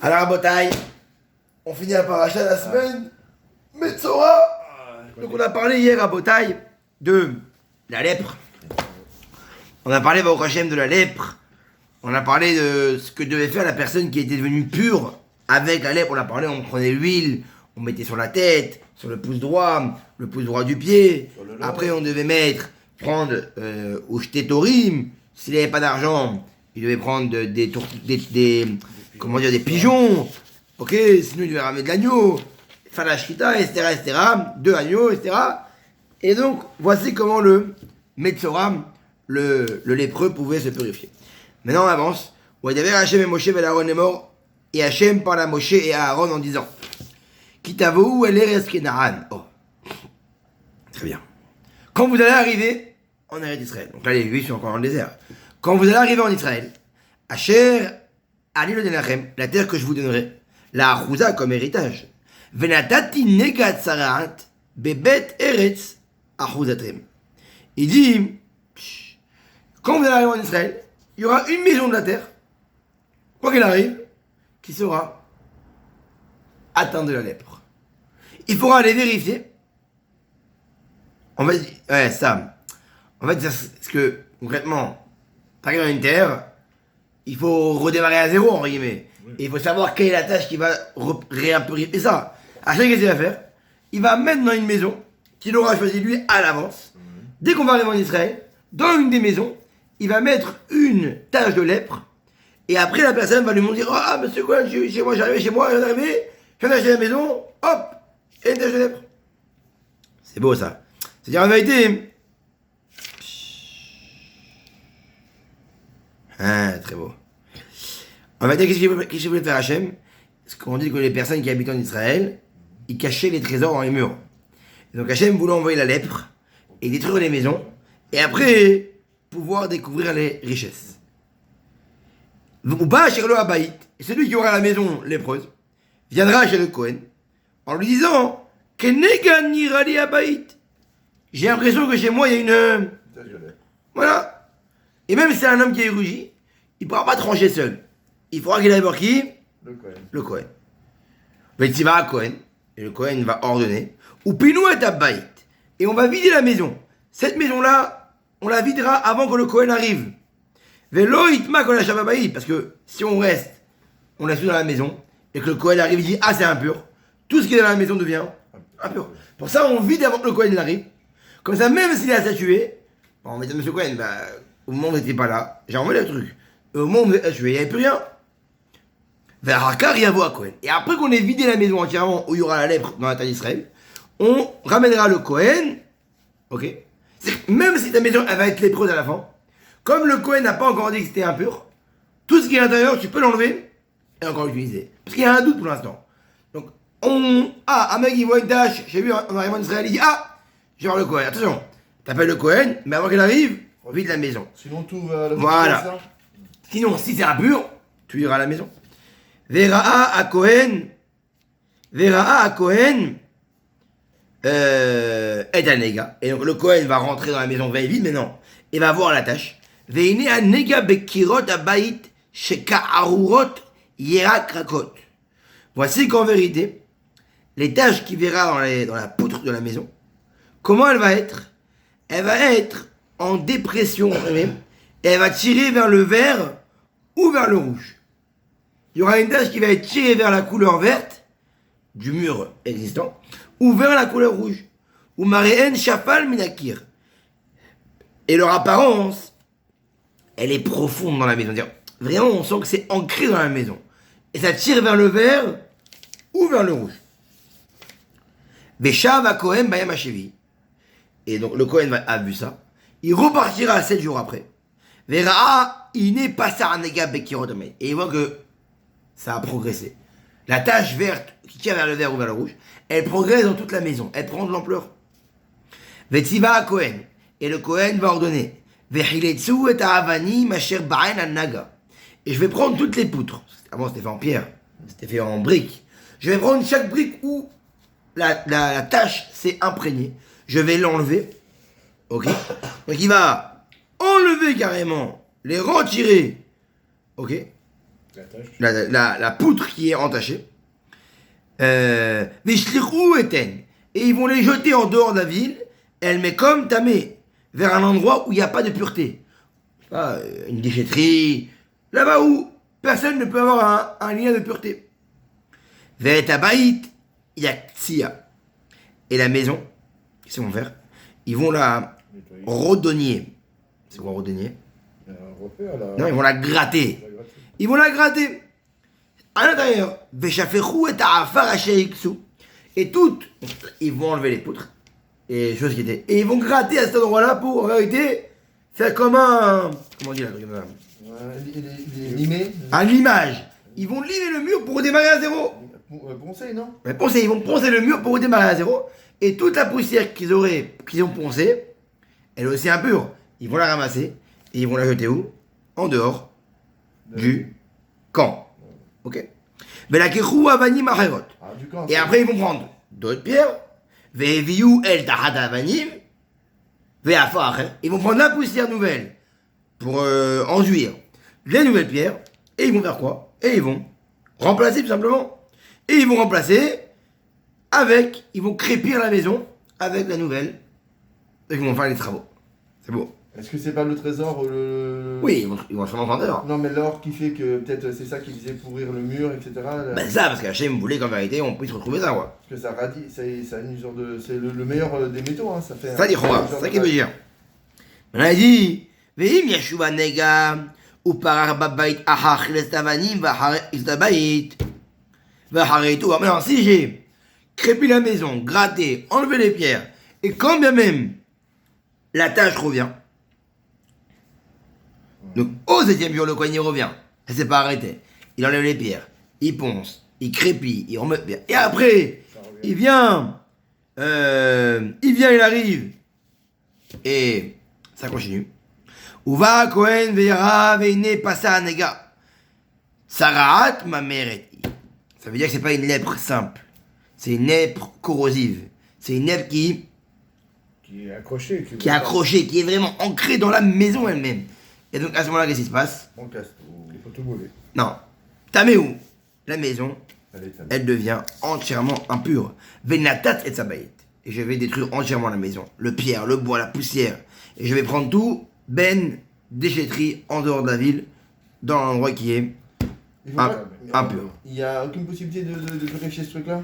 Alors, à Botaï, on finit la paracha de la semaine. Metzora. Donc, on a parlé hier à Botaï de la lèpre. On a parlé au Hachem de la lèpre. On a parlé de ce que devait faire la personne qui était devenue pure avec la lèpre. On a parlé, on prenait l'huile, on mettait sur la tête, sur le pouce droit du pied. Après, on devait prendre au shtetorim. S'il n'avait pas d'argent, il devait prendre des pigeons. Ok, sinon il devait ramener de l'agneau, faire la shrita, etc. Deux agneaux, etc. Et donc, voici comment le Metzoram, le lépreux, pouvait se purifier. Maintenant, on avance. Ouadaver Hachem et Moshe et Aaron est mort. Et Hachem parle à Moshe et à Aaron en disant Kitavou el Eretz Kenaan. Oh. Très bien. Quand vous allez arriver en Eretz Israël, donc là les Juifs sont encore dans le désert. Quand vous allez arriver en Israël, Asher Ali le Denachem, la terre que je vous donnerai, la Achouza comme héritage. Venatati negat saraat bebet Eretz Achouzatem. Il dit quand vous allez arriver en Israël, il y aura une maison de la terre, quoi qu'il arrive, qui sera atteinte de la lèpre. Il faudra aller vérifier. En fait, c'est que, concrètement, t'arrives dans une terre, il faut redémarrer à zéro, entre guillemets. Oui. Et il faut savoir quelle est la tâche qui va réimpurifier ça. À chaque qu'est-ce qu'il va faire, il va mettre dans une maison qu'il aura choisi lui à l'avance. Dès qu'on va arriver en Israël, dans une des maisons, il va mettre une tache de lèpre. Et après, la personne va lui dire ah, monsieur Cohen, j'arrive chez moi, je viens d'acheter la maison, hop, et une tache de lèpre. C'est beau ça. C'est-à-dire en vérité. Très beau. En vérité, qu'est-ce qu'il voulait faire Hachem? Parce qu'on dit que les personnes qui habitent en Israël, ils cachaient les trésors dans les murs. Et donc Hachem voulait envoyer la lèpre et détruire les maisons, et après pouvoir découvrir les richesses. Ou pas chez le Habaït, et celui qui aura la maison lépreuse viendra chez le Kohen en lui disant Kenegan nirali Habaït. J'ai l'impression que chez moi il y a une. Voilà. Et même si c'est un homme qui est érudit, il ne pourra pas trancher seul. Il faudra qu'il aille voir qui? Le Kohen. Il va à Kohen, et le Kohen va ordonner ou Pinou et Habaït. Et on va vider la maison. Cette maison-là, on la videra avant que le Kohen arrive. Velo itma kol hashababaï, parce que si on reste, on laisse tout dans la maison, et que le Kohen arrive, il dit ah c'est impur, tout ce qui est dans la maison devient impur. Pour ça, on vide avant que le Kohen arrive. Comme ça, même s'il est statué, on va dire monsieur Kohen, au moment où vous n'étiez pas là, j'ai envoyé le truc. Au moment où vous êtes statué, il n'y avait plus rien. Vers Hakar, il y a Kohen. Et après qu'on ait vidé la maison entièrement, où il y aura la lèpre dans la terre d'Israël, on ramènera le Kohen, ok? Même si ta maison elle va être lépreuse à la fin, comme le Kohen n'a pas encore dit que c'était impur, tout ce qui est à l'intérieur, tu peux l'enlever et encore l'utiliser. Parce qu'il y a un doute pour l'instant. Donc, un mec il voit une tâche, j'ai vu en arrivant en Israël, il dit je vais voir le Kohen. Attention, t'appelles le Kohen, mais avant qu'il arrive, on vide la maison. Sinon tout va le voilà. Sinon, si c'est impur, tu iras à la maison. Vera'a à Kohen. Et Anega. Et donc le Kohen va rentrer dans la maison vide, mais non. Il va voir la tâche. Veine Anega bekirot abayit sheka arurot yerakrakot. Voici qu'en vérité, les tâches qu'il verra dans la poutre de la maison, comment elle va être? Elle va être en dépression elle-même, et elle va tirer vers le vert ou vers le rouge. Il y aura une tâche qui va être tirée vers la couleur verte du mur existant, ou vers la couleur rouge, ou maréen chafal minakir. Et leur apparence, elle est profonde dans la maison. Vraiment, on sent que c'est ancré dans la maison. Et ça tire vers le vert ou vers le rouge. Beshav à Kohen bayam hachevi. Et donc le Kohen a vu ça. Il repartira 7 jours après. Vera iné passar nega bekirot. Et il voit que ça a progressé. La tache verte qui tire vers le vert ou vers le rouge, elle progresse dans toute la maison. Elle prend de l'ampleur. Vetsiva à Kohen. Et le Kohen va ordonner. Vehiletsu et avani masher ba'en an-naga. Et je vais prendre toutes les poutres. Avant c'était fait en pierre. C'était fait en briques. Je vais prendre chaque brique où la tache s'est imprégnée. Je vais l'enlever. Ok. Donc il va enlever carrément. Les retirer. Ok. la poutre qui est entachée. Vishlichou eten. Et ils vont les jeter en dehors de la ville. Elle met comme tamé, vers un endroit où il n'y a pas de pureté. Pas une déchetterie, là-bas où personne ne peut avoir un lien de pureté. Ve'etabaït yaktsiya. Et la maison, qu'est-ce qu'ils vont faire? Ils vont la redonnier. C'est quoi redonnier? Non, ils vont la gratter. Ils vont la gratter. À l'intérieur, Veshafechou et ta'afar hasheiksou. Et toutes, ils vont enlever les poutres. Et choses qui étaient. Et ils vont gratter à cet endroit-là pour, en vérité, faire comme un. Comment on dit là? Limer. Un limage. Ils vont limer le mur pour redémarrer à zéro. Poncer, non? Mais poncer, ils vont poncer le mur pour redémarrer à zéro. Et toute la poussière qu'ils ont poncée, elle est aussi impure. Ils vont la ramasser et ils vont la jeter où? En dehors du camp. Ok? Mais la kechou avani macherot. Et après ils vont prendre d'autres pierres. Ve'eviu el tahat avanim. Ve'afar. Ils vont prendre la poussière nouvelle pour enduire les nouvelles pierres. Et ils vont faire quoi? Et ils vont remplacer tout simplement. Et ils vont remplacer avec, ils vont crépir la maison avec la nouvelle. Et ils vont faire les travaux. C'est beau. Est-ce que c'est pas le trésor ou le... Oui, ils vont sûrement prendre l'or. Non, mais l'or qui fait que peut-être c'est ça qui faisait pourrir le mur, etc. Ben ça, parce qu'Hachem voulait qu'en vérité on puisse retrouver ça, quoi. Parce que ça radie, ça a une sorte de... C'est le meilleur des métaux, hein, ça fait... Ça dit quoi? C'est ça qu'il veut dire. Maintenant il dit, Ve'im yashuva nega, ou parar babait ahach l'estavanim v'aharet v'aharetu. Maintenant, si j'ai crépé la maison, gratté, enlevé les pierres, et quand bien même la tâche revient, donc au 7e jour, le Kohen il revient, ça s'est pas arrêté, il enlève les pierres, il ponce, il crépit, il remet les pierres, et après, il vient, il arrive, et ça continue. Uva Kohen ve'yara ve'ine passa nega. Saraat mameret. Ça veut dire que c'est pas une lèpre simple. C'est une lèpre corrosive. C'est une lèpre qui est accrochée. Qui est accrochée, qui est vraiment ancrée dans la maison elle-même. Et donc à ce moment-là, qu'est-ce qui se passe? On casse tout. Il faut tout brûler. Non. Taméou, la maison, elle devient entièrement impure. Venatat et sabaït. Et je vais détruire entièrement la maison. Le pierre, le bois, la poussière. Et je vais prendre tout, déchetterie en dehors de la ville, dans l'endroit qui est impur. Il n'y a aucune possibilité de vérifier ce truc-là?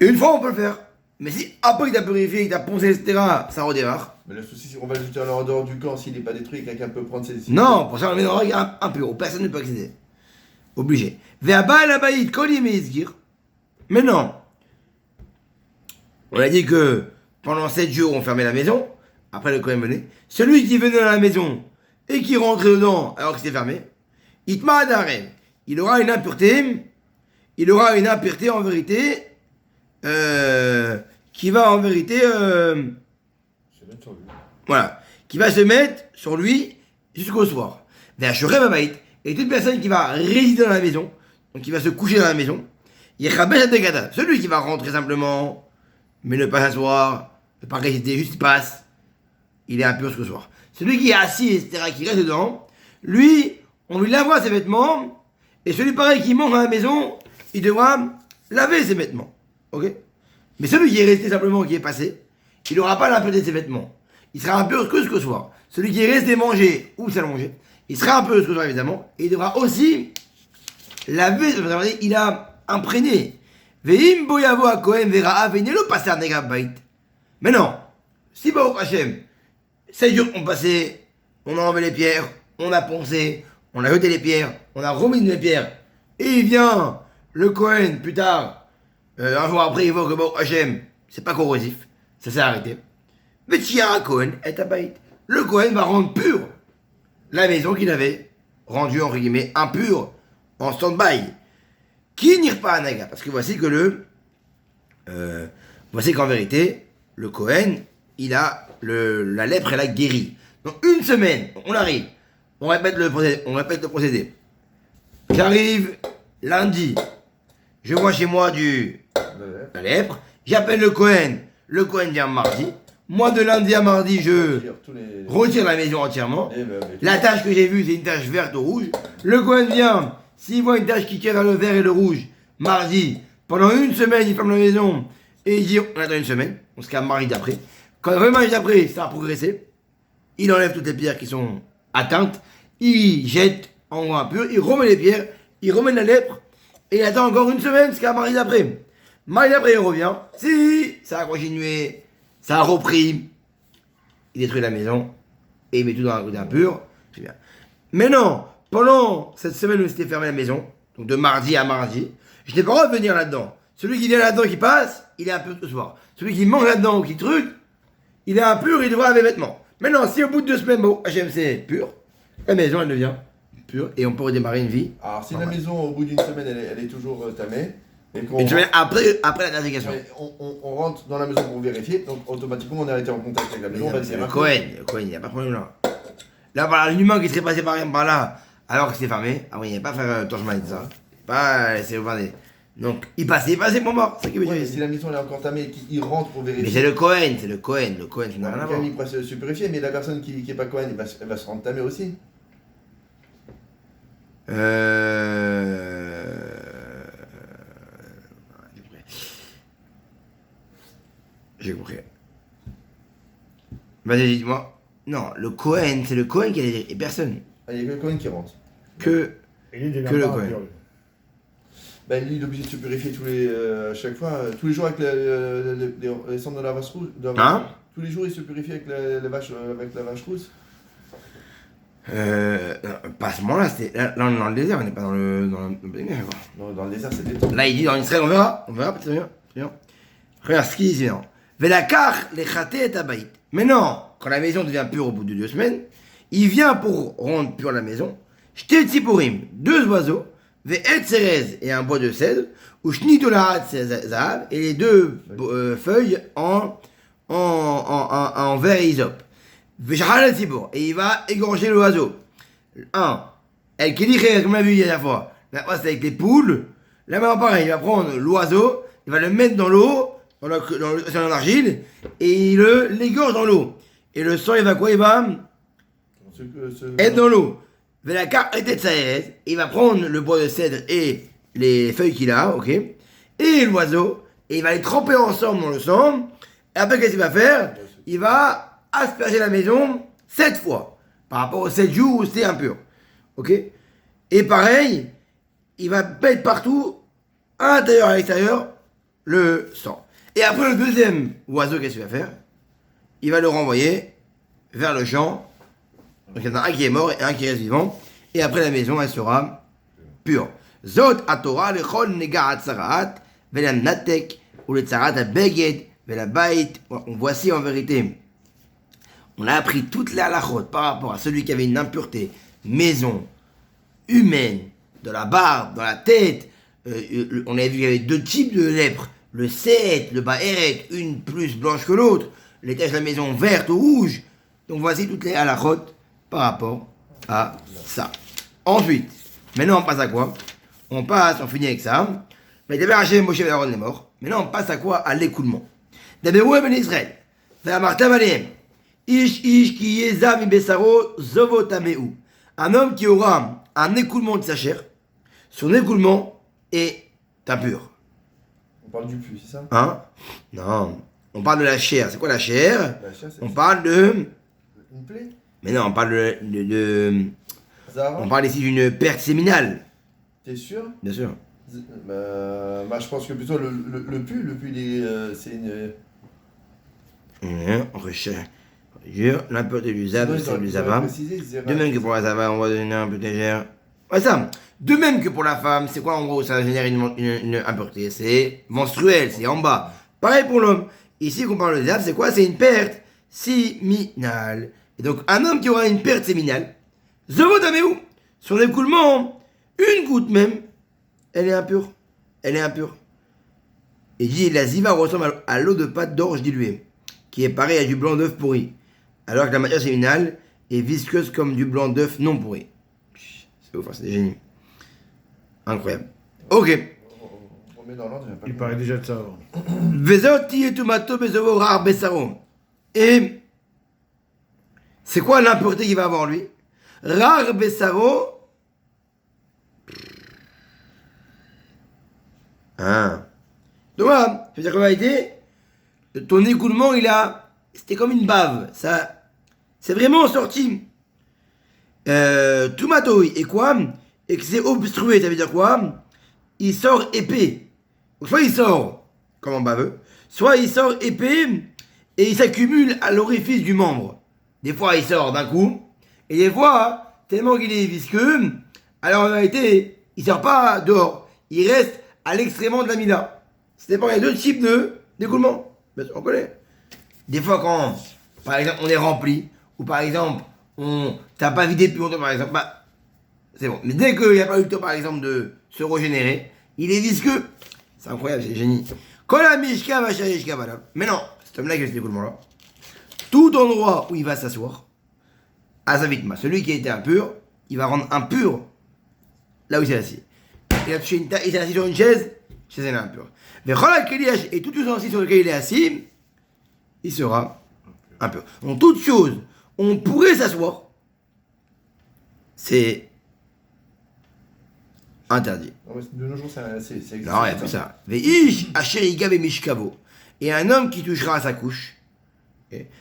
Une fois on peut le faire. Mais si après il t'a purifié, il t'a poncé, etc., ça redémarre. Mais le souci, c'est qu'on va le jeter en dehors du camp. S'il n'est pas détruit, quelqu'un peut prendre ses... Non, pour ça on le met dans l'endroit impur, où personne ne peut accéder. Obligé. Ve'aba la baïd, koli meizgir. Mais non. On a dit que pendant 7 jours on fermait la maison. Après le Kohen venait. Celui qui venait dans la maison et qui rentrait dedans alors que c'était fermé, Itma Adarem, il aura une impureté. Il aura une impureté en vérité qui va en vérité voilà, qui va se mettre sur lui jusqu'au soir. Et toute personne qui va résider dans la maison, donc qui va se coucher dans la maison, celui qui va rentrer simplement, mais ne pas s'asseoir, ne pas résider, juste il passe, il est impur jusqu'au soir. Celui qui est assis, etc., qui reste dedans, lui, on lui lavera ses vêtements, et celui pareil qui monte dans la maison, il devra laver ses vêtements. Ok? Mais celui qui est resté simplement, qui est passé, il n'aura pas l'impureté de ses vêtements. Il sera impur que jusqu'au soir. Celui qui est resté manger ou s'allonger, il sera impur jusqu'au soir évidemment, et il devra aussi laver, il a imprégné. Ve'im boyavo a Kohen vera venelo passer un nega bait. Mais non, si Baruch Hashem, 7 jours ont passé, on a enlevé les pierres, on a poncé, on a jeté les pierres, on a remis les pierres, et il vient le Kohen plus tard, un jour après il voit que Baruch Hashem, c'est pas corrosif, ça s'est arrêté. Mais Tiara Kohen est abaït. Le Kohen va rendre pure la maison qu'il avait rendue entre guillemets impure en stand-by. Qui n'ire pas à Naga? Parce que voici que voici qu'en vérité, le Kohen, il a la lèpre, elle a guéri. Donc une semaine, on arrive, on répète le procédé. J'arrive lundi, je vois chez moi la lèpre, j'appelle le Kohen vient mardi. Moi de lundi à mardi, je retire la maison entièrement. La tache que j'ai vue, c'est une tache verte ou rouge. Le Kohen vient, s'il voit une tache qui tire vers le vert et le rouge, mardi, pendant une semaine, il ferme la maison et il dit on attend une semaine, on se calme mardi d'après. Quand vraiment mardi d'après, ça a progressé, il enlève toutes les pierres qui sont atteintes, il jette en gros impur, il remet les pierres, il remet la lèpre et il attend encore une semaine jusqu'à mardi d'après. Mardi d'après, il revient, si ça a continué, ça a repris, il détruit la maison et il met tout dans un côté impur, c'est bien. Mais non, pendant cette semaine où c'était fermé la maison, donc de mardi à mardi, je n'ai pas le droit de venir là-dedans. Celui qui vient là-dedans, qui passe, il est impur ce soir. Celui qui mange là-dedans ou qui truc, il est impur, il devra laver les vêtements. Maintenant, si au bout de 2 semaines, bon, HMC est pur, la maison, elle devient pure et on peut redémarrer une vie. Alors, si la maison, au bout d'une semaine, elle est toujours tamée, et qu'on Une semaine après la navigation. on rentre dans la maison pour vérifier, donc automatiquement, on a été en contact avec la maison, on va C'est dire. le Cohen, il n'y a pas de problème là. Là, voilà, l'humain qui serait passé par là, alors que c'est fermé, ah oui, il n'y a pas à faire torchement de ça. Pas laisser regarder. Donc, il passait pour mort, c'est ça qui veut Ouais, mais dire. si la maison elle est encore tamée et qu'il rentre pour vérifier. Mais c'est le Cohen, ça n'a rien à Quand voir. même, il pourrait se purifier, mais la personne qui n'est pas Cohen, elle va se rendre tamée aussi. J'ai compris. Vas-y, dis-moi. Non, le Cohen, c'est le Cohen qui a les et personne. Ah, il n'y a que Cohen qui rentre. Que Il est Que le déjà Cohen. impur. Ben, lui, il est obligé de se purifier à chaque fois, tous les jours avec les cendres de la vache rouge. Hein? Tous les jours, il se purifie avec la vache rousse. Pas à ce moment-là, là, on est dans le désert, on n'est pas dans le désert, quoi. Non, dans le désert, c'est détente. Là, il dit dans Israël, on verra, très bien, très bien. Regarde ce qu'il dit, non. Velakar, les chaté et tabaït. Mais non, quand la maison devient pure au bout de 2 semaines, il vient pour rendre pure la maison, jeter tziporim, 2 oiseaux, ve et cerez et un bois de cèdre, ou shnitolat zahav, et les 2 feuilles en verre et hysope. Veshachal tzipour, et il va égorger l'oiseau. 1. El keliché, comme on l'a vu hier la fois. La fois, c'est avec les poules. Là, maintenant, pareil, il va prendre l'oiseau, il va le mettre dans l'eau, dans l'argile, et il l'égorge dans l'eau. Et le sang, il va quoi? Il va être dans l'eau. Velakar était tsaérez, il va prendre le bois de cèdre et les feuilles qu'il a, ok, et l'oiseau, et il va les tremper ensemble dans le sang. Et après, qu'est-ce qu'il va faire? Il va asperger la maison 7 fois, par rapport aux 7 jours où c'était impur. Ok? Et pareil, il va mettre partout, à l'intérieur et à l'extérieur, le sang. Et après, le deuxième oiseau, qu'est-ce qu'il va faire? Il va le renvoyer vers le champ. Donc il y en a un qui est mort et un qui reste vivant. Et après, la maison, elle sera pure. Zot a Torah lechol nega atzarat, vela natek, ou le tzarat a beged, vela bait. Voici en vérité. On a appris toutes les halachot par rapport à celui qui avait une impureté, maison, humaine, de la barbe, dans la tête. On avait vu qu'il y avait 2 types de lèpre. Le seet, le baéret, une plus blanche que l'autre. Les taches de la maison verte ou rouge. Donc voici toutes les halachot par rapport à ça. Ensuite, maintenant on passe à quoi? On finit avec ça. Mais d'abord Hachem Moshe et Aaron est mort. Maintenant on passe à quoi? À l'écoulement. D'abord Ben Israël. Ve'amartam alehem. Ish ki yeza mi besaro zovo tameu. Un homme qui aura un écoulement de sa chair, son écoulement est impur. On parle du pu, c'est ça? Hein? Non. On parle de la chair. C'est quoi la chair? La chair, c'est On parle de... une plaie? Mais non, on parle Zahara? on parle ici d'une perte séminale. T'es sûr? Bien sûr. Bah, je pense que plutôt le pu, c'est une. On recherche. L'impureté du zav, c'est du zava. De même que pour la zava, on va donner un peu de légère. Ouais, ça. De même que pour la femme, c'est quoi en gros? Ça génère une impureté. C'est menstruel, c'est en bas. Pareil pour l'homme. Ici, qu'on parle de zav, c'est quoi? C'est une perte séminale. Et donc, un homme qui aura une perte séminale, Zovotameu, son écoulement, une goutte même, elle est impure. Elle est impure. Et dit, la ziva ressemble à l'eau de pâte d'orge diluée, qui est pareil à du blanc d'œuf pourri, alors que la matière séminale est visqueuse comme du blanc d'œuf non pourri. C'est ouf, c'est des génies. Incroyable. Ok. On met dans l'ordre, Il paraît déjà de ça. Vezoti et tomato bezovo rar besaro. Et c'est quoi l'impureté qu'il va avoir lui? Rar besaro. Hein. Donc voilà, c'est-à-dire qu'en réalité, ton écoulement, c'était comme une bave. Ça, c'est vraiment sorti. Tomatoi, et quoi? Et que c'est obstrué, ça veut dire quoi? Il sort épais. Donc, soit il sort comme un baveux, soit il sort épais et il s'accumule à l'orifice du membre. Des fois, il sort d'un coup, et des fois, tellement qu'il est visqueux, alors en réalité, il ne sort pas dehors. Il reste à l'extrémement de la mina. Ça dépend, il y a deux types d'écoulement. On connaît. Des fois, quand, par exemple, on est rempli, ou par exemple, t'as pas vidé depuis longtemps, par exemple, bah, c'est bon. Mais dès qu'il n'y a pas eu le temps, par exemple, de se régénérer, il est visqueux. C'est incroyable, c'est génie. Quand la mishka va chercher voilà. Mais non, cet homme-là qui a cet écoulement-là, tout endroit où il va s'asseoir, Azavitma, celui qui a été impur, il va rendre impur là où il s'est assis. Il s'est assis sur une chaise, chaise est impure. Mais et tout ustensile sur lequel il est assis, il sera impur. Donc toute chose, on pourrait s'asseoir, c'est interdit. De nos jours, c'est Non, il n'y a plus ça. Veish asheriga mishkavo. Et un homme qui touchera à sa couche.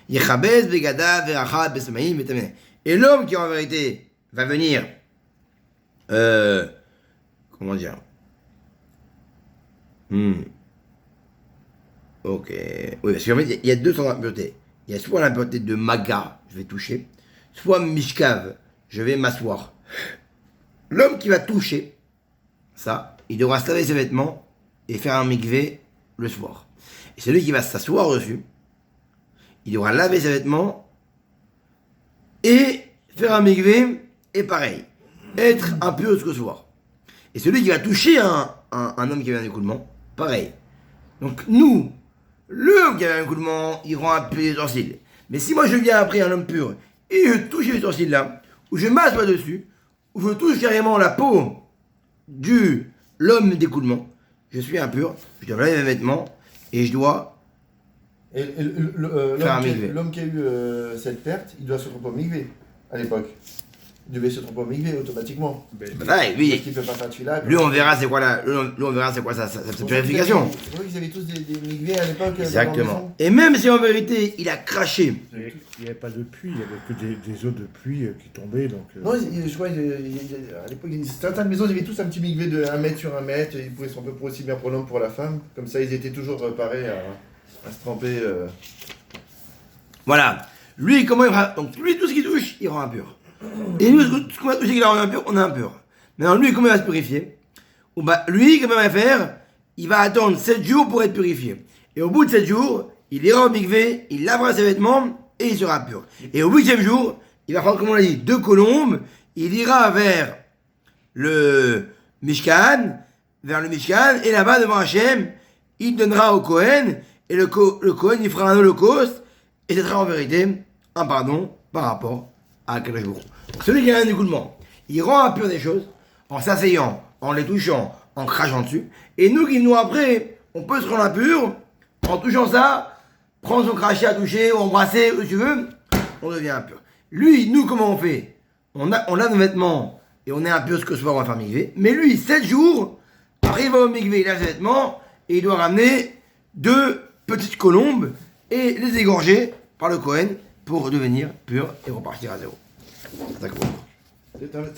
Yechabez begada veracha besmaïm vetamene. Et l'homme qui en vérité va venir, comment dire? Ok. Oui, parce qu'en fait, il y a deux sortes d'impuretés. Il y a soit l'impureté de maga, je vais toucher, soit mishkav, je vais m'asseoir. L'homme qui va toucher, ça, il devra se laver ses vêtements et faire un mikvé le soir. Et celui qui va s'asseoir dessus, il devra laver ses vêtements et faire un mikvé, et pareil, être impur jusqu'au soir. Et celui qui va toucher un homme qui a eu un écoulement, pareil. Donc nous, l'homme qui a eu un écoulement, il rend impur les ustensiles. Mais si moi je viens après un homme pur et je touche les ustensiles là, ou je m'assois dessus, ou je touche carrément la peau de l'homme d'écoulement, je suis impur, je dois laver mes vêtements et je dois l'homme qui a eu cette perte, il doit se tromper au mikvé à l'époque. Il devait se tromper au mikvé automatiquement. Lui, parce qu'il ne peut pas faire celui-là. Lui, on verra c'est quoi sa purification. C'est vrai qu'ils avaient tous des mikvés à l'époque. Exactement. Et même si en vérité il a craché. Il n'y avait pas de pluie, il n'y avait que des eaux de pluie qui tombaient. Donc, Non, je crois à l'époque, certaines maisons, ils avaient tous un petit mikvé de 1 mètre sur 1 mètre. Ils pouvaient se tremper pour aussi bien pour l'homme que pour la femme. Comme ça, ils étaient toujours parés à se tremper. Voilà. Lui, comment il fera? Donc, lui, tout ce qu'il touche, il rend impur. Et nous, tout ce qu'on va toucher qu'il rend impur, on est impur. Maintenant, lui, comment il va se purifier? Lui, comment il va faire? Il va attendre 7 jours pour être purifié. Et au bout de 7 jours, il ira au mikvé, il lavera ses vêtements et il sera pur. Et au 8e jour, il va prendre, comme on l'a dit, 2 colombes, il ira vers le Mishkan, et là-bas, devant Hachem, il donnera au Kohen, et le Kohen, il fera un holocauste, et ce sera en vérité un pardon par rapport à Akadosh Baruch Hu. Celui qui a un écoulement, il rend impur des choses en s'asseyant, en les touchant, en crachant dessus. Et nous après, on peut se rendre impur en touchant ça, prendre son crachet à toucher, ou embrasser, où tu veux, on devient impur. Lui, nous, comment on fait? On lave nos vêtements et on est impur ce que ce soir on va faire mikvé. Mais lui, 7 jours, arrive au mikvé, il lave ses vêtements et il doit ramener 2 petites colombes et les égorger par le Kohen pour devenir pur et repartir à zéro. C'est ça qu'on